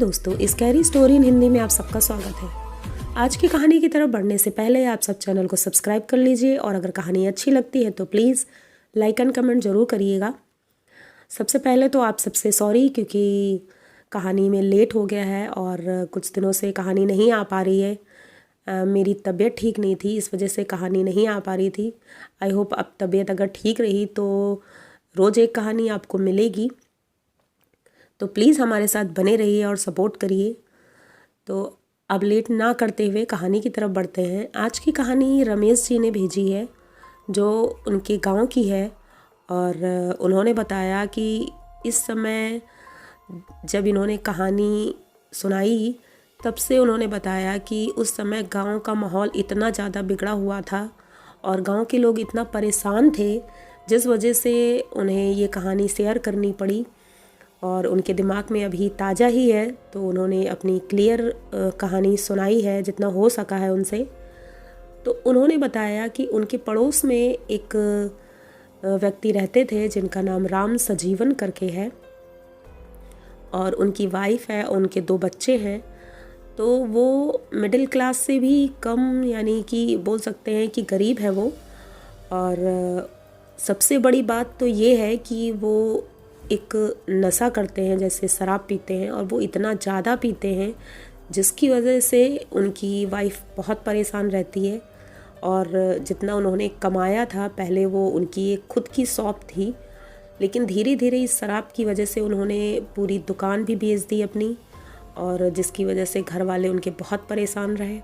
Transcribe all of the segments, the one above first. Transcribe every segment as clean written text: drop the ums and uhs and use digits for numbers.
दोस्तों, इस carry story in Hindi में आप सबका स्वागत है। आज की कहानी की तरफ बढ़ने से पहले आप सब चैनल को सब्सक्राइब कर लीजिए और अगर कहानी अच्छी लगती है तो प्लीज़ लाइक एंड कमेंट ज़रूर करिएगा। सबसे पहले तो आप सबसे सॉरी, क्योंकि कहानी में लेट हो गया है और कुछ दिनों से कहानी नहीं आ पा रही है। मेरी तबीयत ठीक नहीं थी, इस वजह से कहानी नहीं आ पा रही थी। आई होप अब तबीयत अगर ठीक रही तो रोज़ एक कहानी आपको मिलेगी। तो प्लीज़ हमारे साथ बने रहिए और सपोर्ट करिए। तो अब लेट ना करते हुए कहानी की तरफ बढ़ते हैं। आज की कहानी रमेश जी ने भेजी है, जो उनके गांव की है। और उन्होंने बताया कि इस समय जब इन्होंने कहानी सुनाई तब से उन्होंने बताया कि उस समय गांव का माहौल इतना ज़्यादा बिगड़ा हुआ था और गांव के लोग इतना परेशान थे, जिस वजह से उन्हें ये कहानी शेयर करनी पड़ी। और उनके दिमाग में अभी ताज़ा ही है, तो उन्होंने अपनी क्लियर कहानी सुनाई है जितना हो सका है उनसे। तो उन्होंने बताया कि उनके पड़ोस में एक व्यक्ति रहते थे जिनका नाम राम सजीवन करके है, और उनकी वाइफ है, उनके 2 बच्चे हैं। तो वो मिडिल क्लास से भी कम, यानी कि बोल सकते हैं कि गरीब है वो। और सबसे बड़ी बात तो ये है कि वो एक नशा करते हैं, जैसे शराब पीते हैं, और वो इतना ज़्यादा पीते हैं जिसकी वजह से उनकी वाइफ बहुत परेशान रहती है। और जितना उन्होंने कमाया था पहले, वो उनकी एक खुद की शॉप थी, लेकिन धीरे धीरे इस शराब की वजह से उन्होंने पूरी दुकान भी बेच दी अपनी, और जिसकी वजह से घर वाले उनके बहुत परेशान रहे।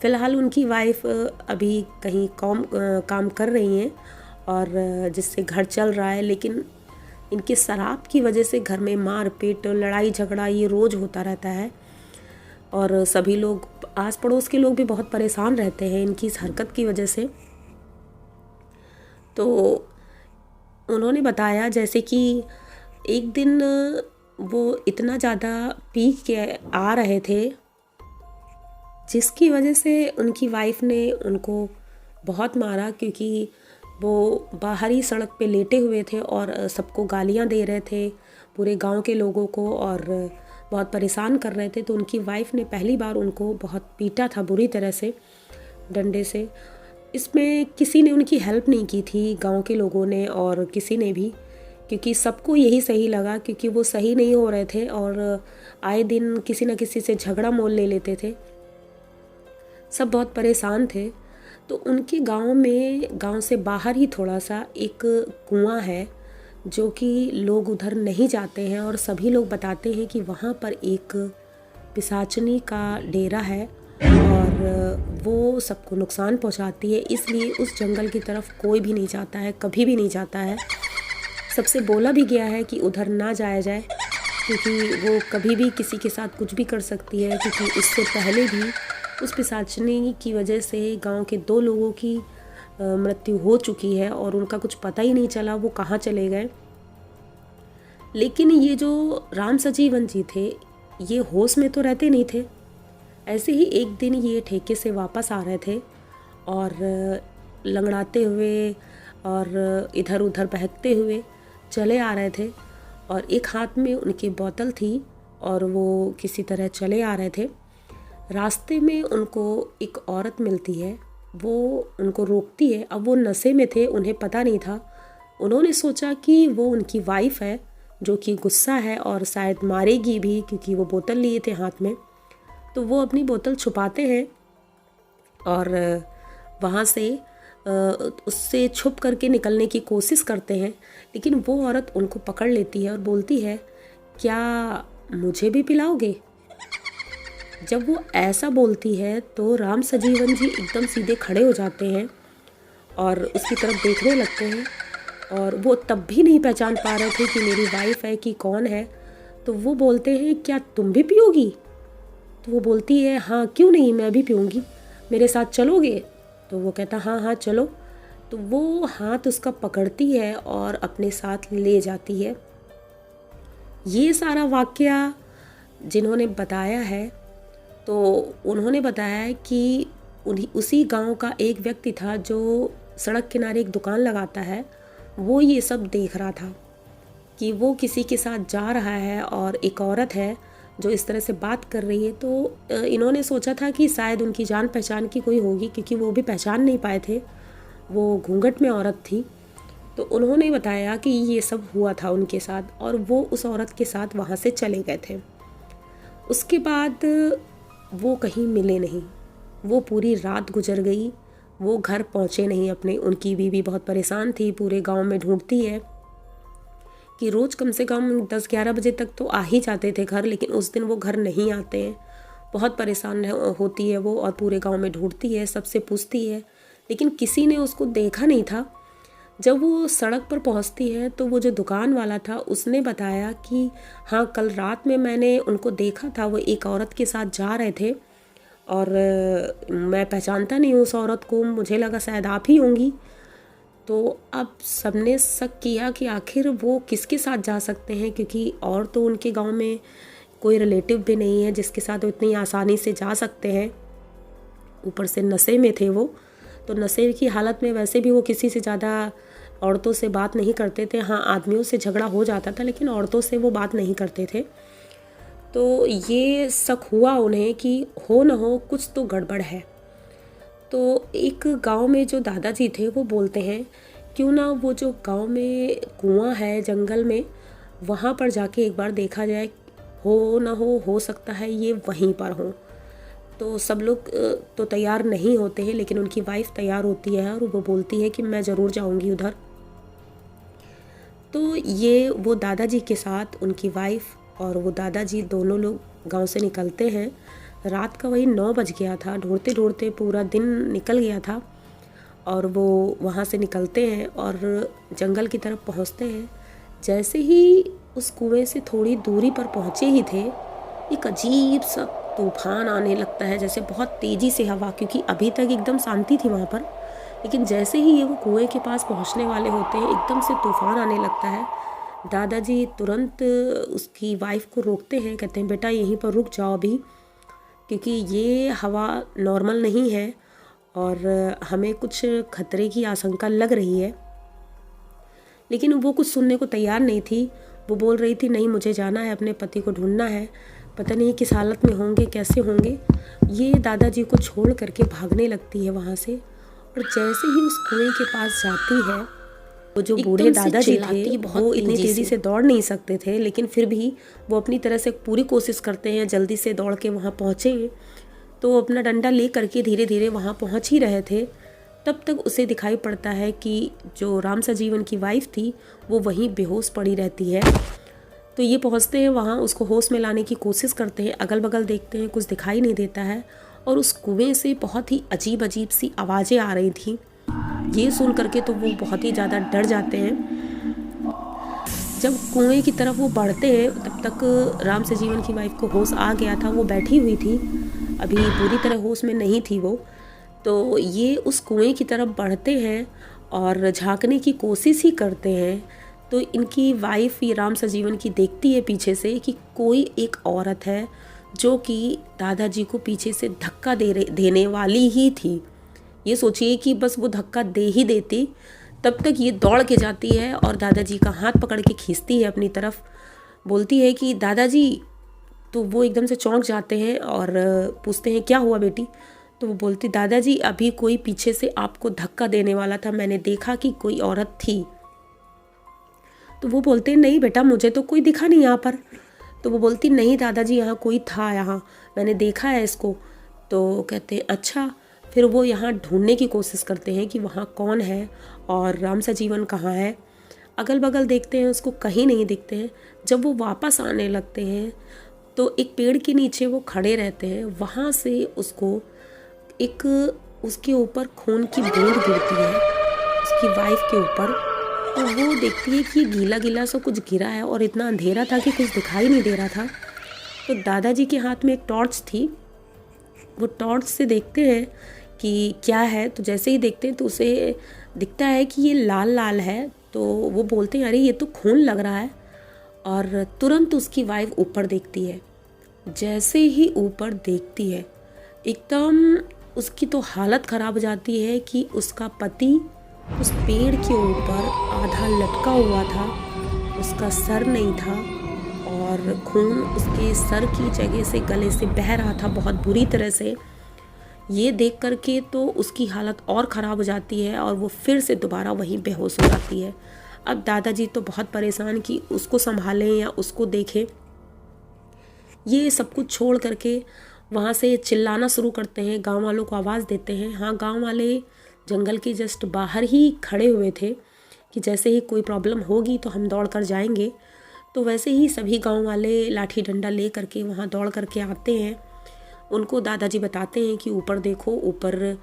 फ़िलहाल उनकी वाइफ अभी कहीं काम कर रही हैं और जिससे घर चल रहा है, लेकिन इनके शराब की वजह से घर में मार पीट, लड़ाई झगड़ा ये रोज़ होता रहता है। और सभी लोग, आस पड़ोस के लोग भी बहुत परेशान रहते हैं इनकी इस हरकत की वजह से। तो उन्होंने बताया जैसे कि एक दिन वो इतना ज़्यादा पी के आ रहे थे, जिसकी वजह से उनकी वाइफ ने उनको बहुत मारा, क्योंकि वो बाहरी सड़क पे लेटे हुए थे और सबको गालियां दे रहे थे, पूरे गांव के लोगों को, और बहुत परेशान कर रहे थे। तो उनकी वाइफ ने पहली बार उनको बहुत पीटा था बुरी तरह से, डंडे से। इसमें किसी ने उनकी हेल्प नहीं की थी, गांव के लोगों ने और किसी ने भी, क्योंकि सबको यही सही लगा, क्योंकि वो सही नहीं हो रहे थे और आए दिन किसी न किसी से झगड़ा मोल ले लेते थे। सब बहुत परेशान थे। तो उनके गांव में, गांव से बाहर ही थोड़ा सा एक कुआं है, जो कि लोग उधर नहीं जाते हैं, और सभी लोग बताते हैं कि वहाँ पर एक पिशाचनी का डेरा है और वो सबको नुकसान पहुँचाती है। इसलिए उस जंगल की तरफ कोई भी नहीं जाता है, कभी भी नहीं जाता है। सबसे बोला भी गया है कि उधर ना जाया जाए, क्योंकि वो कभी भी किसी के साथ कुछ भी कर सकती है, क्योंकि इससे पहले भी उस पिशाचनी की वजह से गांव के 2 लोगों की मृत्यु हो चुकी है और उनका कुछ पता ही नहीं चला वो कहाँ चले गए। लेकिन ये जो राम सजीवन जी थे, ये होश में तो रहते नहीं थे। ऐसे ही एक दिन ये ठेके से वापस आ रहे थे और लंगड़ाते हुए और इधर उधर बहकते हुए चले आ रहे थे, और एक हाथ में उनकी बोतल थी और वो किसी तरह चले आ रहे थे। रास्ते में उनको एक औरत मिलती है, वो उनको रोकती है। अब वो नशे में थे, उन्हें पता नहीं था। उन्होंने सोचा कि वो उनकी वाइफ है, जो कि गुस्सा है और शायद मारेगी भी, क्योंकि वो बोतल लिए थे हाथ में। तो वो अपनी बोतल छुपाते हैं और वहाँ से उससे छुप करके निकलने की कोशिश करते हैं, लेकिन वो औरत उनको पकड़ लेती है और बोलती है, क्या मुझे भी पिलाओगे? जब वो ऐसा बोलती है तो राम सजीवन जी एकदम सीधे खड़े हो जाते हैं और उसकी तरफ देखने लगते हैं, और वो तब भी नहीं पहचान पा रहे थे कि मेरी वाइफ है कि कौन है। तो वो बोलते हैं, क्या तुम भी पियोगी? तो वो बोलती है, हाँ क्यों नहीं, मैं भी पीऊँगी, मेरे साथ चलोगे? तो वो कहता, हाँ हाँ चलो। तो वो हाथ उसका पकड़ती है और अपने साथ ले जाती है। ये सारा वाकया जिन्होंने बताया है, तो उन्होंने बताया कि उसी गांव का एक व्यक्ति था जो सड़क किनारे एक दुकान लगाता है। वो ये सब देख रहा था कि वो किसी के साथ जा रहा है और एक औरत है जो इस तरह से बात कर रही है। तो इन्होंने सोचा था कि शायद उनकी जान पहचान की कोई होगी, क्योंकि वो भी पहचान नहीं पाए थे, वो घूंघट में औरत थी। तो उन्होंने बताया कि ये सब हुआ था उनके साथ और वो उस औरत के साथ वहाँ से चले गए थे। उसके बाद वो कहीं मिले नहीं, वो पूरी रात गुजर गई, वो घर पहुँचे नहीं अपने। उनकी बीवी बहुत परेशान थी, पूरे गांव में ढूंढती है कि रोज़ कम से कम 10-11 बजे तक तो आ ही जाते थे घर, लेकिन उस दिन वो घर नहीं आते हैं। बहुत परेशान होती है वो और पूरे गांव में ढूंढती है, सबसे पूछती है, लेकिन किसी ने उसको देखा नहीं था। जब वो सड़क पर पहुंचती है तो वो जो दुकान वाला था उसने बताया कि हाँ, कल रात में मैंने उनको देखा था, वो एक औरत के साथ जा रहे थे और मैं पहचानता नहीं हूँ उस औरत को, मुझे लगा शायद आप ही होंगी। तो अब सबने शक किया कि आखिर वो किसके साथ जा सकते हैं, क्योंकि और तो उनके गांव में कोई रिलेटिव भी नहीं है जिसके साथ वो इतनी आसानी से जा सकते हैं। ऊपर से नशे में थे वो, तो नशे की हालत में वैसे भी वो किसी से ज़्यादा औरतों से बात नहीं करते थे। हाँ, आदमियों से झगड़ा हो जाता था, लेकिन औरतों से वो बात नहीं करते थे। तो ये शक हुआ उन्हें कि हो न हो कुछ तो गड़बड़ है। तो एक गांव में जो दादाजी थे वो बोलते हैं क्यों ना वो जो गांव में कुआं है जंगल में, वहाँ पर जाके एक बार देखा जाए, हो न हो सकता है ये वहीं पर हो। तो सब लोग तो तैयार नहीं होते हैं, लेकिन उनकी वाइफ तैयार होती है और वो बोलती है कि मैं ज़रूर जाऊंगी उधर। तो ये वो दादाजी के साथ उनकी वाइफ और वो दादाजी दोनों लोग गांव से निकलते हैं। रात का वही 9 बज गया था, ढूंढते ढूंढते पूरा दिन निकल गया था और वो वहाँ से निकलते हैं और जंगल की तरफ पहुँचते हैं। जैसे ही उस कुएं से थोड़ी दूरी पर पहुँचे ही थे, एक अजीब सा तूफान आने लगता है, जैसे बहुत तेज़ी से हवा, क्योंकि अभी तक एकदम शांति थी वहाँ पर, लेकिन जैसे ही ये वो कुएं के पास पहुँचने वाले होते हैं एकदम से तूफान आने लगता है। दादाजी तुरंत उसकी वाइफ को रोकते हैं, कहते हैं बेटा यहीं पर रुक जाओ अभी, क्योंकि ये हवा नॉर्मल नहीं है और हमें कुछ खतरे की आशंका लग रही है। लेकिन वो कुछ सुनने को तैयार नहीं थी। वो बोल रही थी नहीं, मुझे जाना है, अपने पति को ढूंढना है, पता नहीं किस हालत में होंगे, कैसे होंगे। ये दादाजी को छोड़ करके भागने लगती है वहाँ से और जैसे ही उस कुएं के पास जाती है, वो जो बूढ़े दादाजी थे वो इतनी तेज़ी से दौड़ नहीं सकते थे, लेकिन फिर भी वो अपनी तरह से पूरी कोशिश करते हैं जल्दी से दौड़ के वहाँ पहुँचे। तो वो अपना डंडा ले करके धीरे धीरे वहाँ पहुँच ही रहे थे, तब तक उसे दिखाई पड़ता है कि जो राम सजीवन की वाइफ थी वो वहीं बेहोश पड़ी रहती है। तो ये पहुँचते हैं वहाँ, उसको होश में लाने की कोशिश करते हैं, अगल बगल देखते हैं, कुछ दिखाई नहीं देता है और उस कुएं से बहुत ही अजीब अजीब सी आवाज़ें आ रही थी। ये सुन करके तो वो बहुत ही ज़्यादा डर जाते हैं। जब कुएं की तरफ वो बढ़ते हैं तब तक राम सजीवन की वाइफ को होश आ गया था, वो बैठी हुई थी, अभी पूरी तरह होश में नहीं थी वो। तो ये उस कुएं की तरफ बढ़ते हैं और झांकने की कोशिश ही करते हैं। तो इनकी वाइफ ये राम सजीवन की देखती है पीछे से कि कोई एक औरत है जो कि दादाजी को पीछे से धक्का देने वाली ही थी। ये सोचिए कि बस वो धक्का दे ही देती, तब तक ये दौड़ के जाती है और दादाजी का हाथ पकड़ के खींचती है अपनी तरफ, बोलती है कि दादाजी। तो वो एकदम से चौंक जाते हैं और पूछते हैं क्या हुआ बेटी। तो वो बोलती दादाजी अभी कोई पीछे से आपको धक्का देने वाला था, मैंने देखा कि कोई औरत थी। तो वो बोलते हैं नहीं बेटा, मुझे तो कोई दिखा नहीं यहाँ पर। तो वो बोलती नहीं दादाजी, यहाँ कोई था, यहाँ मैंने देखा है इसको। तो कहते हैं अच्छा। फिर वो यहाँ ढूंढने की कोशिश करते हैं कि वहाँ कौन है और राम सजीवन कहाँ है। अगल बगल देखते हैं, उसको कहीं नहीं दिखते हैं। जब वो वापस आने लगते हैं तो एक पेड़ के नीचे वो खड़े रहते हैं, वहाँ से उसको एक उसके ऊपर खून की बूंद गिरती है उसकी वाइफ के ऊपर। तो वो देखती है कि गीला गीला सा कुछ गिरा है और इतना अंधेरा था कि कुछ दिखाई नहीं दे रहा था। तो दादाजी के हाथ में एक टॉर्च थी, वो टॉर्च से देखते हैं कि क्या है। तो जैसे ही देखते हैं तो उसे दिखता है कि ये लाल लाल है। तो वो बोलते हैं अरे ये तो खून लग रहा है, और तुरंत उसकी वाइफ ऊपर देखती है। जैसे ही ऊपर देखती है एकदम उसकी तो हालत ख़राब हो जाती है कि उसका पति उस पेड़ के ऊपर आधा लटका हुआ था, उसका सर नहीं था और खून उसके सर की जगह से गले से बह रहा था बहुत बुरी तरह से। ये देख कर के तो उसकी हालत और ख़राब हो जाती है और वो फिर से दोबारा वहीं बेहोश हो जाती है। अब दादाजी तो बहुत परेशान कि उसको संभालें या उसको देखें। ये सब कुछ छोड़ करके वहाँ से चिल्लाना शुरू करते हैं, गांव वालों को आवाज़ देते हैं। हाँ, गांव वाले जंगल के जस्ट बाहर ही खड़े हुए थे कि जैसे ही कोई प्रॉब्लम होगी तो हम दौड़ कर जाएंगे। तो वैसे ही सभी गांव वाले लाठी डंडा ले करके वहाँ दौड़ करके आते हैं। उनको दादाजी बताते हैं कि ऊपर देखो, ऊपर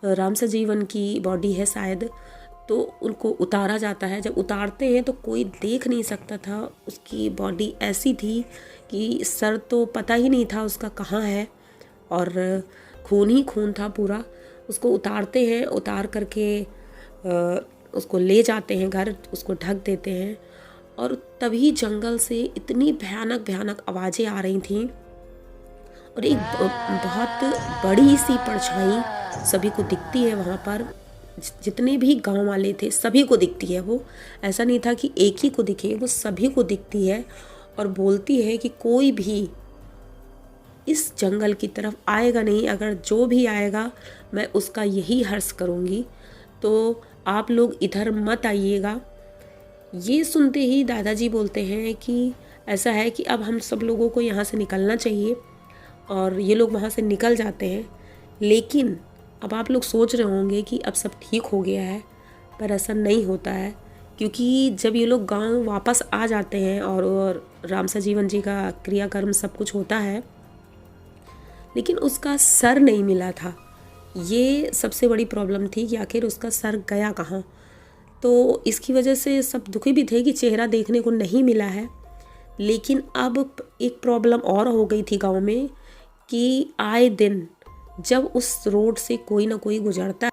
राम सजीवन की बॉडी है शायद। तो उनको उतारा जाता है। जब उतारते हैं तो कोई देख नहीं सकता था, उसकी बॉडी ऐसी थी कि सर तो पता ही नहीं था उसका कहाँ है और खून ही खून था पूरा। उसको उतारते हैं, उतार करके उसको ले जाते हैं घर, उसको ढक देते हैं। और तभी जंगल से इतनी भयानक भयानक आवाज़ें आ रही थीं और एक बहुत बड़ी सी परछाई सभी को दिखती है वहाँ पर। जितने भी गांव वाले थे सभी को दिखती है वो। ऐसा नहीं था कि एक ही को दिखे, वो सभी को दिखती है और बोलती है कि कोई भी इस जंगल की तरफ आएगा नहीं, अगर जो भी आएगा मैं उसका यही हर्ष करूँगी, तो आप लोग इधर मत आइएगा। ये सुनते ही दादाजी बोलते हैं कि ऐसा है कि अब हम सब लोगों को यहाँ से निकलना चाहिए। और ये लोग वहाँ से निकल जाते हैं। लेकिन अब आप लोग सोच रहे होंगे कि अब सब ठीक हो गया है, पर ऐसा नहीं होता है। क्योंकि जब ये लोग गांव वापस आ जाते हैं और राम सजीवन जी का क्रियाकर्म सब कुछ होता है, लेकिन उसका सर नहीं मिला था। ये सबसे बड़ी प्रॉब्लम थी कि आखिर उसका सर गया कहाँ। तो इसकी वजह से सब दुखी भी थे कि चेहरा देखने को नहीं मिला है। लेकिन अब एक प्रॉब्लम और हो गई थी गांव में कि आए दिन जब उस रोड से कोई ना कोई गुजरता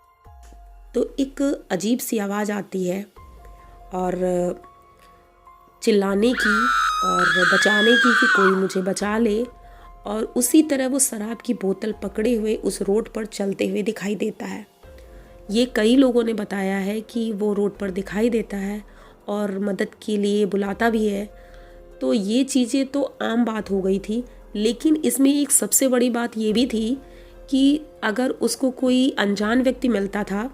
तो एक अजीब सी आवाज़ आती है और चिल्लाने की और बचाने की कि कोई मुझे बचा ले। और उसी तरह वो शराब की बोतल पकड़े हुए उस रोड पर चलते हुए दिखाई देता है। ये कई लोगों ने बताया है कि वो रोड पर दिखाई देता है और मदद के लिए बुलाता भी है। तो ये चीज़ें तो आम बात हो गई थी। लेकिन इसमें एक सबसे बड़ी बात ये भी थी कि अगर उसको कोई अनजान व्यक्ति मिलता था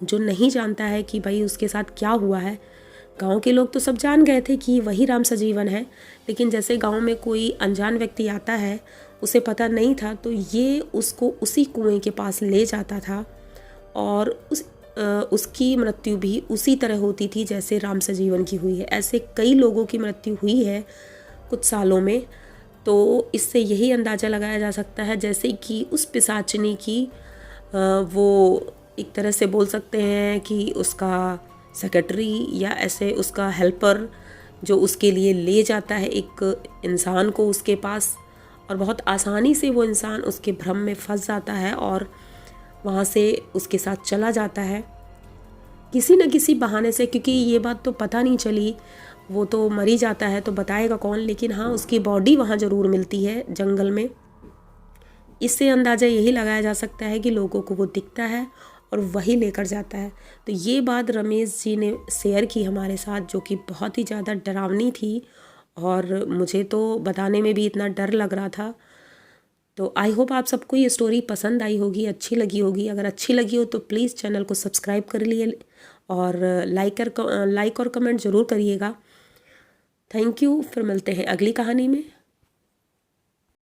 जो नहीं जानता है कि भाई उसके साथ क्या हुआ है, गांव के लोग तो सब जान गए थे कि वही राम सजीवन है, लेकिन जैसे गांव में कोई अनजान व्यक्ति आता है, उसे पता नहीं था, तो ये उसको उसी कुएं के पास ले जाता था और उसकी मृत्यु भी उसी तरह होती थी जैसे राम सजीवन की हुई है। ऐसे कई लोगों की मृत्यु हुई है कुछ सालों में। तो इससे यही अंदाज़ा लगाया जा सकता है जैसे कि उस पिशाचिनी की वो एक तरह से बोल सकते हैं कि उसका सेक्रेटरी या ऐसे उसका हेल्पर जो उसके लिए ले जाता है एक इंसान को उसके पास, और बहुत आसानी से वो इंसान उसके भ्रम में फंस जाता है और वहाँ से उसके साथ चला जाता है किसी न किसी बहाने से। क्योंकि ये बात तो पता नहीं चली, वो तो मर ही जाता है तो बताएगा कौन। लेकिन हाँ, उसकी बॉडी वहाँ ज़रूर मिलती है जंगल में। इससे अंदाज़ा यही लगाया जा सकता है कि लोगों को वो दिखता है और वही लेकर जाता है। तो ये बात रमेश जी ने शेयर की हमारे साथ, जो कि बहुत ही ज़्यादा डरावनी थी और मुझे तो बताने में भी इतना डर लग रहा था। तो आई होप आप सबको ये स्टोरी पसंद आई होगी, अच्छी लगी होगी। अगर अच्छी लगी हो तो प्लीज़ चैनल को सब्सक्राइब कर लिए और लाइक और कमेंट ज़रूर करिएगा। Thank you. फिर मिलते हैं अगली कहानी में।